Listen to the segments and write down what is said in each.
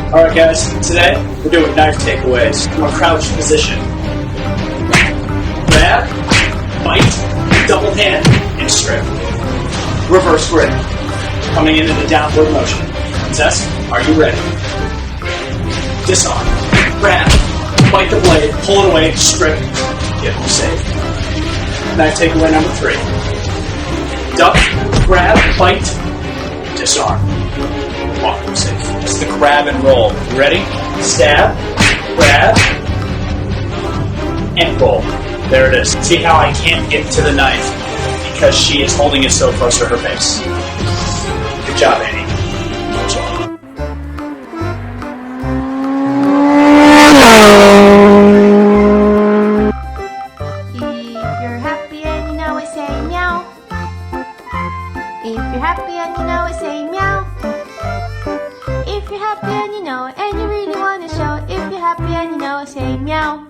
Alright guys, today we're doing knife takeaways from a crouched position. Grab, bite, double hand, and strip. Reverse grip. Coming in a downward motion. Tess, are you ready? Disarm. Grab, bite the blade, pull it away, strip, get him safe. Knife takeaway number 3. Duck, grab, bite, disarm. Walk him safe. It's the grab and roll. You ready? Stab, grab, and roll. There it is. See how I can't get to the knife because she is holding it so close to her face. Good job, Annie. Good job. If you're happy and you know it, say meow. If you're happy and you know it, say meow. If you're happy and you know it, and you really want to show it, if you're happy and you know it, say meow.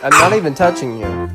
I'm not even touching you.